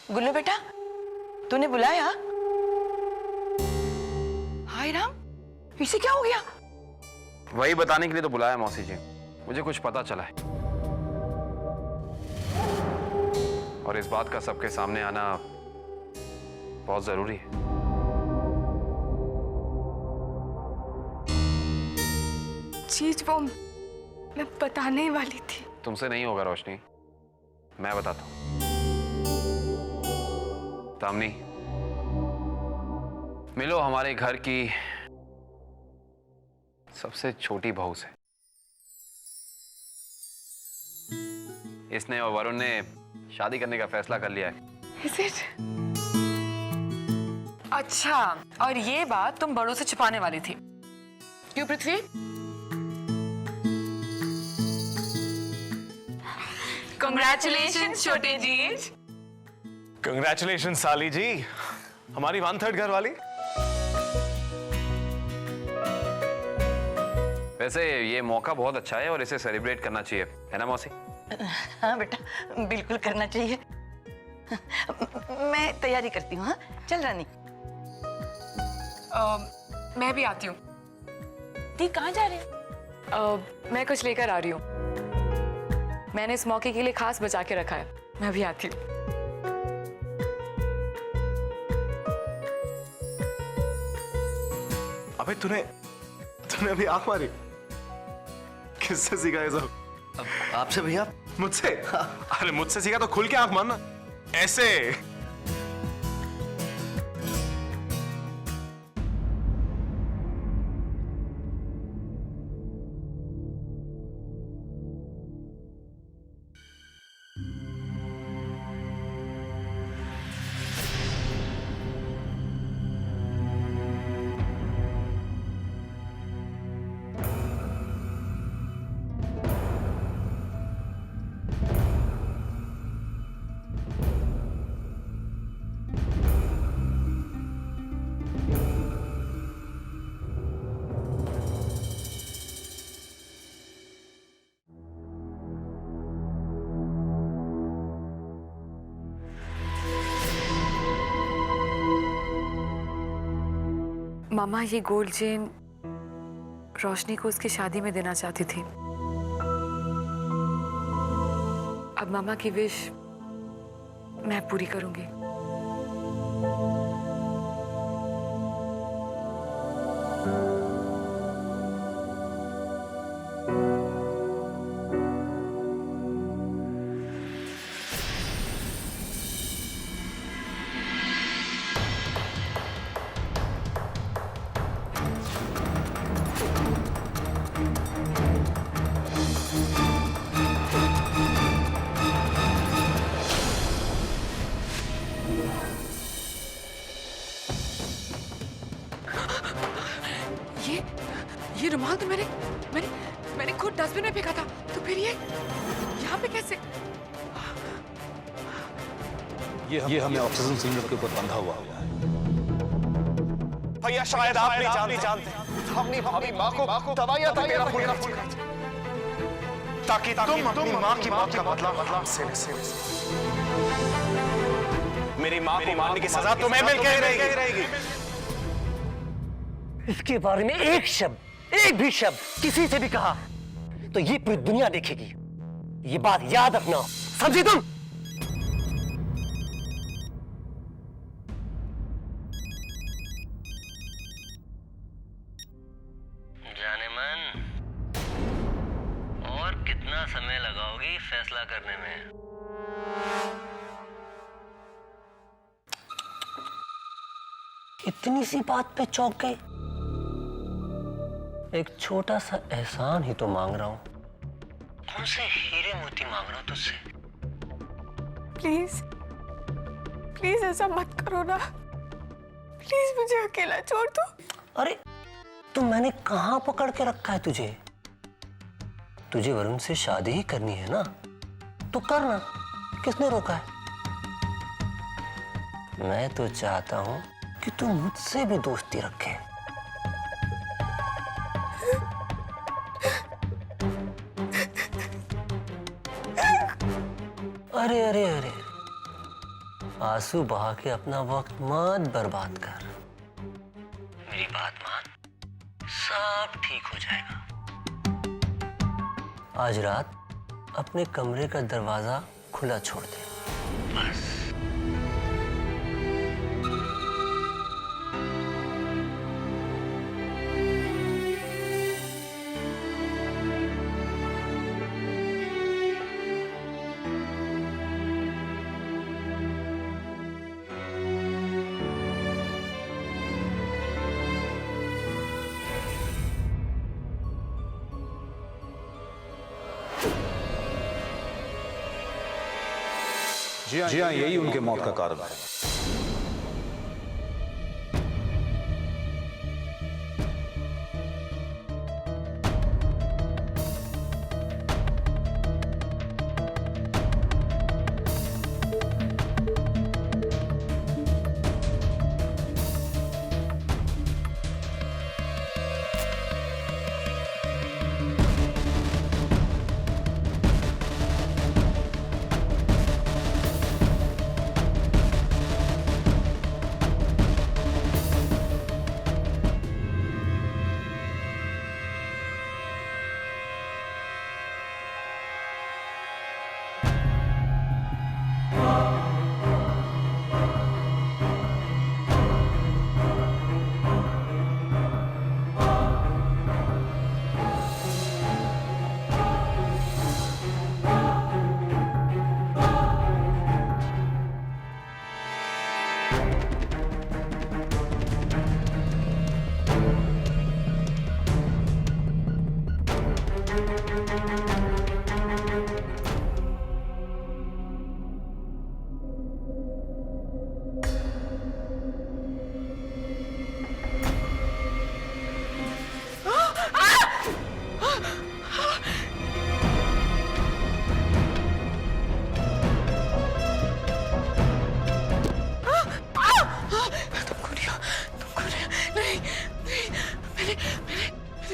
गुल्लू बेटा, तूने बुलाया? हाय राम, इसे क्या हो गया? वही बताने के लिए तो बुलाया मौसी जी। मुझे कुछ पता चला है और इस बात का सबके सामने आना बहुत जरूरी है। चीज वो मैं बताने वाली थी। तुमसे नहीं होगा रोशनी, मैं बताता हूं। तामनी, मिलो हमारे घर की सबसे छोटी बहू से। इसने और वरुण ने शादी करने का फैसला कर लिया है। Is it? अच्छा, और ये बात तुम बड़ों से छुपाने वाली थी, क्यों पृथ्वी? Congratulations छोटे जी। कंग्रेचुलेशन साली जी, हमारी 1/3 घर वाली। वैसे ये मौका बहुत अच्छा है और इसे सेलिब्रेट करना चाहिए, है ना मौसी? हाँ बेटा, बिल्कुल करना चाहिए। मैं तैयारी करती हूँ। हाँ चल रानी। मैं भी आती हूँ। ती कहाँ जा रहे हो? मैं कुछ लेकर आ रही हूँ। मैंने इस मौके के लिए खास बचा के रखा है। मैं भी आती हूँ। अबे तूने अभी आंख मारी? किससे सीखा ये सब? आपसे भैया। मुझसे? अरे मुझसे सीखा तो खुल के आंख मारना, ऐसे। मामा, ये गोल्ड चेन रोशनी को उसकी शादी में देना चाहती थी। अब मामा की विश मैं पूरी करूंगी। ये रुमाल तो मैंने खुद डस्टबिन में फेंका था, तो फिर ये यहाँ पे कैसे? ये हमें ऑक्सीजन सिलेंडर के ऊपर बंधा हुआ है। भैया शायद आप नहीं जानते, अपनी माँ को दवाइयाँ ताकि तुम अपनी माँ की मौत का बदला से मेरी माँ को मारने की सजा तुम्हें मिल के रहेगी। इसके बारे में एक भी शब्द किसी से भी कहा तो ये पूरी दुनिया देखेगी। ये बात याद रखना, समझी तुम? जाने मन, और कितना समय लगाओगी फैसला करने में? इतनी सी बात पे चौंक गई? एक छोटा सा एहसान ही तो मांग रहा हूं। कौन से हीरे मोती मांग रहा हूं तुझसे? प्लीज प्लीज ऐसा मत करो ना। प्लीज मुझे अकेला छोड़ दो। अरे तो मैंने कहां पकड़ के रखा है तुझे? तुझे वरुण से शादी ही करनी है ना, तो करना, किसने रोका है? मैं तो चाहता हूं कि तू मुझसे भी दोस्ती रखे। अरे अरे अरे, आंसू बहा के अपना वक्त मत बर्बाद कर। मेरी बात मान, सब ठीक हो जाएगा। आज रात अपने कमरे का दरवाजा खुला छोड़ दे बस। जी हाँ, यही उनके मौत का कारण है।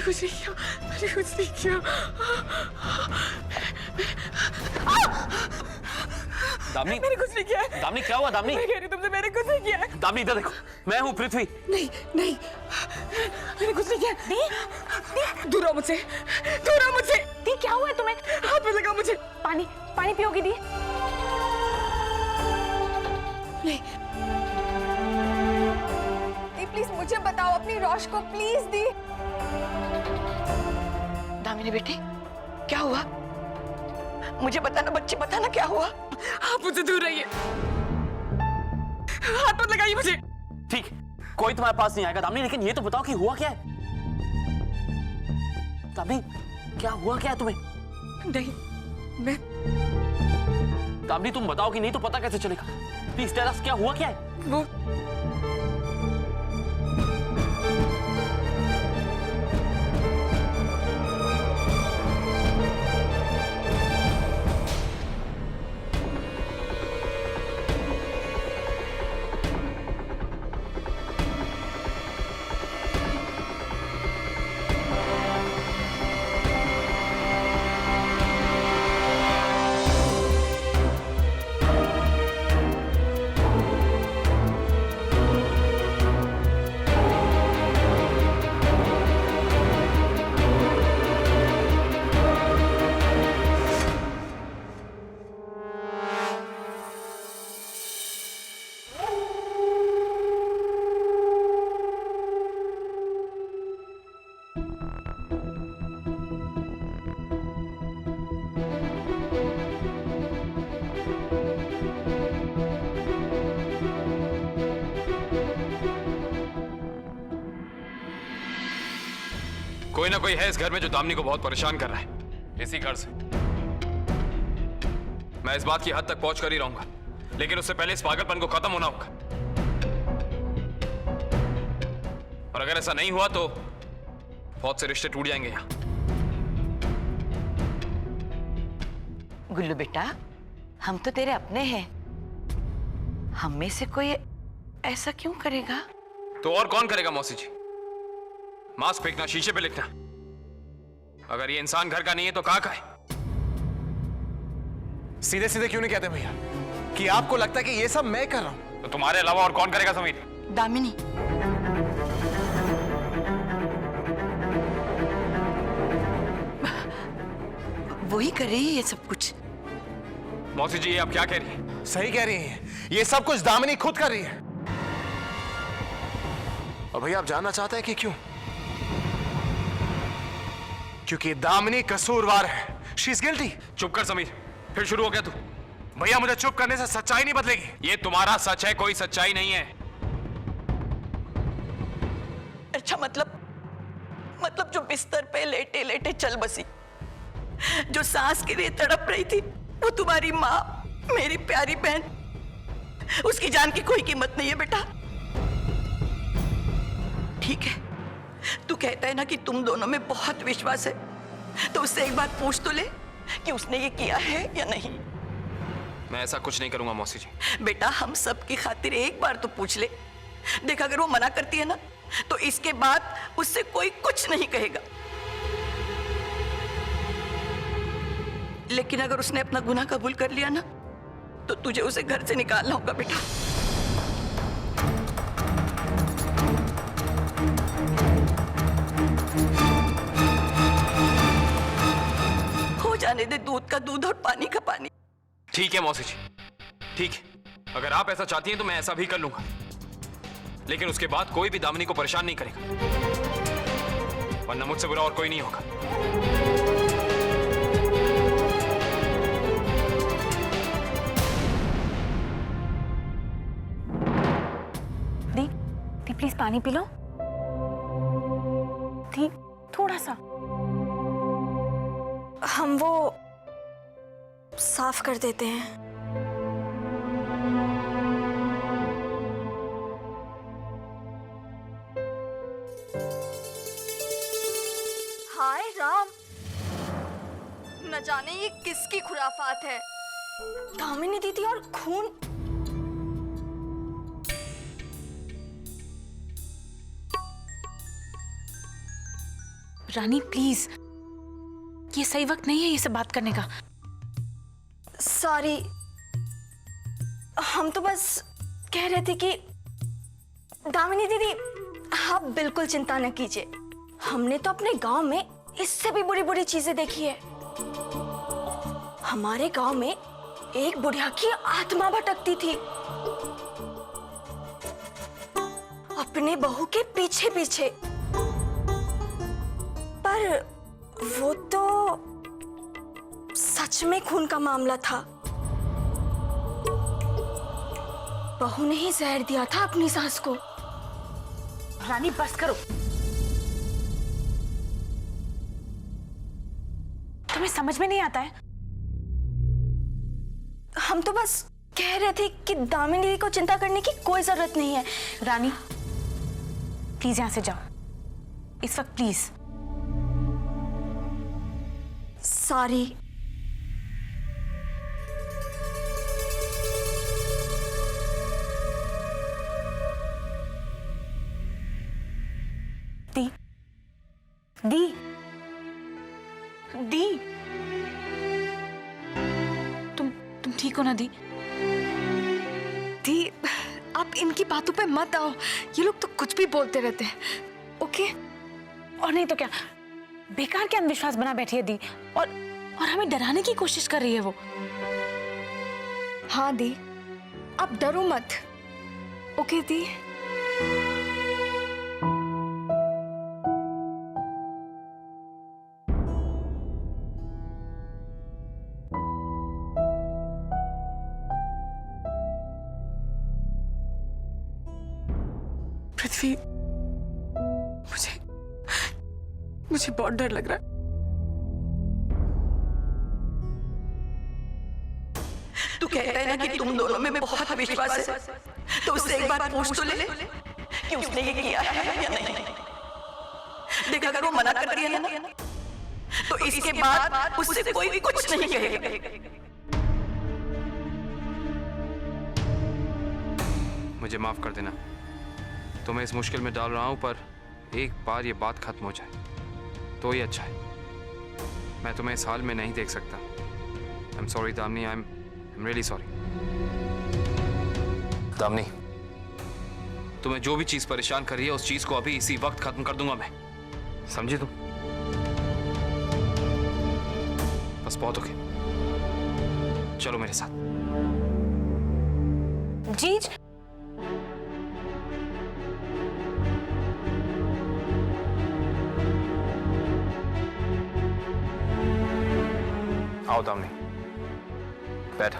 कुछ नहीं किया, मैंने कुछ नहीं किया। दामिनी, मैंने कुछ नहीं किया है। दामिनी क्या हुआ? दामिनी, मैं कह रही हूँ तुमसे, मैंने कुछ नहीं किया है। दामिनी इधर देखो, मैं हूँ पृथ्वी। नहीं नहीं, मैंने कुछ नहीं किया। दूर रहो मुझसे, दूर रहो मुझसे। दी क्या हुआ है तुम्हें? हाथ में लगा मुझे। पानी पानी पियोगी दी? नहीं दी, प्लीज मुझे बताओ अपनी रोश को, प्लीज दी। दामिनी बेटी क्या हुआ? मुझे बताना बच्चे, बताना क्या हुआ? आप मुझे दूर रहिए, हाथ मत लगाइए मुझे। ठीक, कोई तुम्हारे पास नहीं आएगा दामिनी, लेकिन ये तो बताओ कि हुआ क्या है? दामिनी क्या हुआ, क्या है तुम्हें? नहीं मैं दामिनी तुम बताओ कि नहीं तो पता कैसे चलेगा? प्लीज टेल अस, क्या हुआ क्या है? वो कोई ना कोई है इस घर में जो दामिनी को बहुत परेशान कर रहा है। इसी घर से मैं इस बात की हद तक पहुंच कर ही रहूंगा, लेकिन उससे पहले इस पागलपन को खत्म होना होगा। और अगर ऐसा नहीं हुआ तो बहुत से रिश्ते टूट जाएंगे यहां। गुल्लू बेटा, हम तो तेरे अपने हैं, हम में से कोई ऐसा क्यों करेगा? तो और कौन करेगा मौसी जी? मास्क फेंकना, शीशे पे लिखना। अगर ये इंसान घर का नहीं है तो कहाँ का है? सीधे सीधे क्यों नहीं कहते भैया? कि आपको लगता है कि ये सब मैं कर रहा हूं। तो तुम्हारे अलावा और कौन करेगा समीर? दामिनी, वही कर रही है ये सब कुछ। मौसी जी, ये आप क्या कह रही हैं? सही कह रही हैं, ये सब कुछ दामिनी खुद कर रही है। और भैया आप जानना चाहते हैं कि क्यों? क्योंकि दामिनी कसूरवार है। She is guilty. चुप कर समीर, फिर शुरू हो गया तू। भैया मुझे चुप करने से सच्चाई नहीं बदलेगी। ये तुम्हारा सच है, कोई सच्चाई नहीं है। अच्छा, मतलब जो बिस्तर पे लेटे लेटे चल बसी, जो सांस के लिए तड़प रही थी, वो तुम्हारी माँ, मेरी प्यारी बहन, उसकी जान की कोई कीमत नहीं है बेटा। ठीक है, तू कहता है ना कि तुम दोनों में बहुत विश्वास है, तो उससे एक बार पूछ तो ले कि उसने ये किया है या नहीं। मैं ऐसा कुछ नहीं करूंगा मौसी जी। बेटा, हम सब की खातिर एक बार तो पूछ ले। देख, अगर वो मना करती है ना, तो इसके बाद उससे कोई कुछ नहीं कहेगा। लेकिन अगर उसने अपना गुनाह कबूल कर लिया ना, तो तुझे उसे घर से निकालना होगा बेटा। हो जाने दे दूध का दूध और पानी का पानी। ठीक है मौसी जी, ठीक है। अगर आप ऐसा चाहती हैं तो मैं ऐसा भी कर लूंगा, लेकिन उसके बाद कोई भी दामिनी को परेशान नहीं करेगा, वरना मुझसे बुरा और कोई नहीं होगा। दी प्लीज पानी पी लो। दी, थोड़ा सा। हम वो साफ कर देते हैं। हाय राम, न जाने ये किसकी खुराफात है। दामिनी दीदी और खून। रानी प्लीज, ये सही वक्त नहीं है ये सब बात करने का। सॉरी, हम तो बस कह रहे थे कि दामिनी दीदी, आप बिल्कुल चिंता न कीजिए। हमने तो अपने गांव में इससे भी बुरी बुरी चीजें देखी है। हमारे गांव में एक बुढ़िया की आत्मा भटकती थी अपने बहू के पीछे पीछे, पर वो तो सच में खून का मामला था। बहू ने ही जहर दिया था अपनी सास को। रानी बस करो, तुम्हें समझ में नहीं आता है? हम तो बस कह रहे थे कि दामिनी दीदी को चिंता करने की कोई जरूरत नहीं है। रानी प्लीज यहां से जाओ इस वक्त, प्लीज। सॉरी। दी दी दी, तुम ठीक हो ना दी? दी, आप इनकी बातों पे मत आओ। ये लोग तो कुछ भी बोलते रहते हैं। ओके? और नहीं तो क्या, बेकार के अंधविश्वास बना बैठी है दी, और हमें डराने की कोशिश कर रही है वो। हाँ दी, आप डरो मत। ओके दी? पृथ्वी, मुझे बहुत डर लग रहा है। तू कहता है ना कि तुम दोनों में बहुत विश्वास है, तो उससे एक बार पूछ तो ले कि उसने ये किया है या नहीं। देख, अगर वो मना कर दिया ना, तो इसके बाद उससे कोई कुछ नहीं कहेगा। मुझे माफ कर देना, तो मैं इस मुश्किल में डाल रहा हूं, पर एक बार ये बात खत्म हो जाए तो ही अच्छा है। मैं तुम्हें इस हाल में नहीं देख सकता। I am sorry Damini, I am really sorry. Damini, तुम्हें जो भी चीज परेशान कर रही है उस चीज को अभी इसी वक्त खत्म कर दूंगा मैं, समझी तुम? बस बहुत हो गया, चलो मेरे साथ। जीज, आओ दामिनी, बैठ।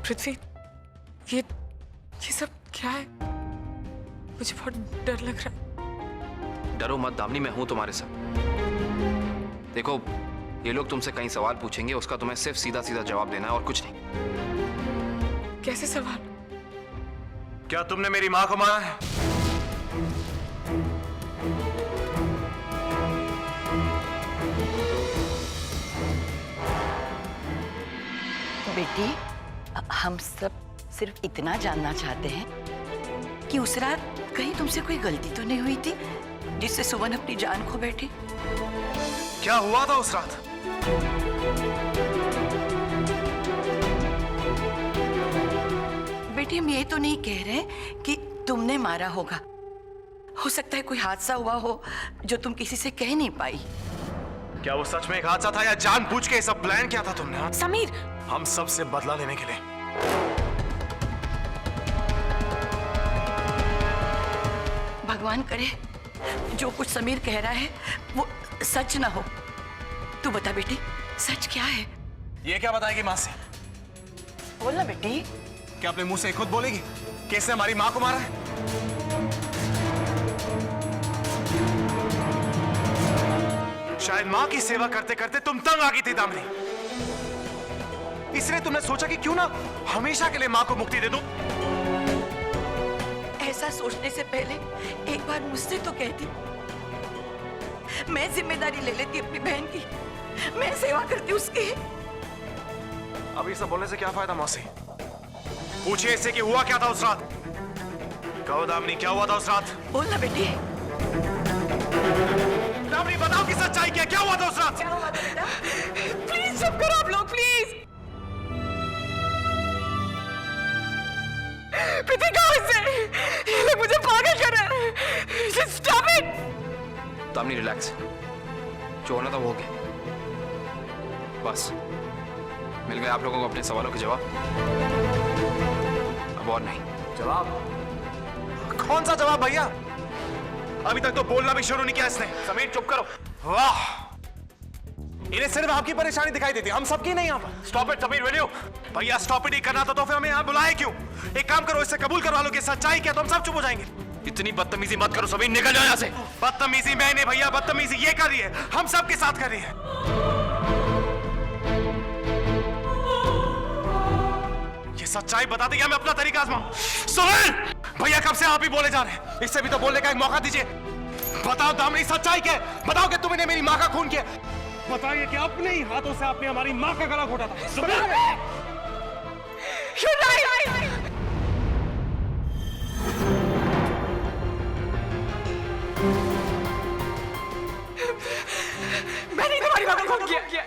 पृथ्वी, ये सब क्या है? मुझे बहुत डर लग रहा है। डरो मत दामिनी, मैं हूं तुम्हारे साथ। देखो, ये लोग तुमसे कई सवाल पूछेंगे, उसका तुम्हें सिर्फ सीधा सीधा जवाब देना है और कुछ नहीं। कैसे सवाल? क्या तुमने मेरी मां को मारा है? बेटी, हम सब सिर्फ इतना जानना चाहते हैं कि उस रात कहीं तुमसे कोई गलती तो नहीं हुई थी जिससे सुमन अपनी जान खो बैठी? क्या हुआ था उस रात? बेटी, हम ये तो नहीं कह रहे कि तुमने मारा होगा। हो सकता है कोई हादसा हुआ हो जो तुम किसी से कह नहीं पाई। क्या वो सच में एक हादसा था या जानबूझ के ये सब प्लान किया था तुमने? हाँ? समीर, हम सब से बदला लेने के लिए। भगवान करे जो कुछ समीर कह रहा है वो सच ना हो। तू बता बेटी, सच क्या है? ये क्या बताएगी मां से? बोल ना बेटी। क्या अपने मुंह से खुद बोलेगी कि इसने हमारी मां को मारा है? शायद मां की सेवा करते करते तुम तंग आ गई थी दामिनी, इसलिए तुमने सोचा कि क्यों ना हमेशा के लिए मां को मुक्ति दे दूं। ऐसा सोचने से पहले एक बार मुझसे तो कहती, मैं जिम्मेदारी ले लेती अपनी बहन की, मैं सेवा करती उसकी। अब ये सब बोलने से क्या फायदा मौसी? पूछिए इससे कि हुआ क्या था उस रात। कहो दामिनी, क्या हुआ था उस रात? बोल ना बेटी। दामिनी बताओ कि सच्चाई क्या है? क्या हुआ था उस रात? क्या हुआ था बेटा? प्लीज चुप करो आप लोग, प्लीज। पृथ्वी, कहाँ से? ये लोग मुझे पागल कर रहे हैं। Just stop it! Damini relax, जो होना था वो हो गया। बस मिल गए आप लोगों को अपने सवालों के जवाब, अब और नहीं। जवाब? कौन सा जवाब भैया? अभी तक तो बोलना भी शुरू नहीं किया इसने। समीर चुप करो। वाह, इन्हें सिर्फ आपकी परेशानी दिखाई देती, हम सबकी नहीं। यहाँ पर stop it Sameer, will you? भैया स्टॉप इट ही करना था तो फिर हमें यहाँ बुलाए क्यों? एक काम करो, इससे कबूल करवा लो कि सच्चाई क्या, तो हम सब चुप हो जाएंगे। इतनी बदतमीजी मत करो समीर, निकल जाओ यहाँ से। बदतमीजी मैंने भैया, बदतमीजी ये कर रही है, हम सब के साथ कर रही है। ये सच्चाई बताते या मैं अपना तरीका आजमाऊं? सुहेल भैया, कब से आप ही बोले जा रहे हैं? इससे भी तो बोलने का एक मौका दीजिए। बताओ दामिनी, सच्चाई क्या है? बताओ कि तुमने मेरी माँ का खून किया। बताइए कि अपने ही हाथों से आपने हमारी माँ का गला घोटा था। सुहेल, मैंने तुम्हारी माँ को खून किया।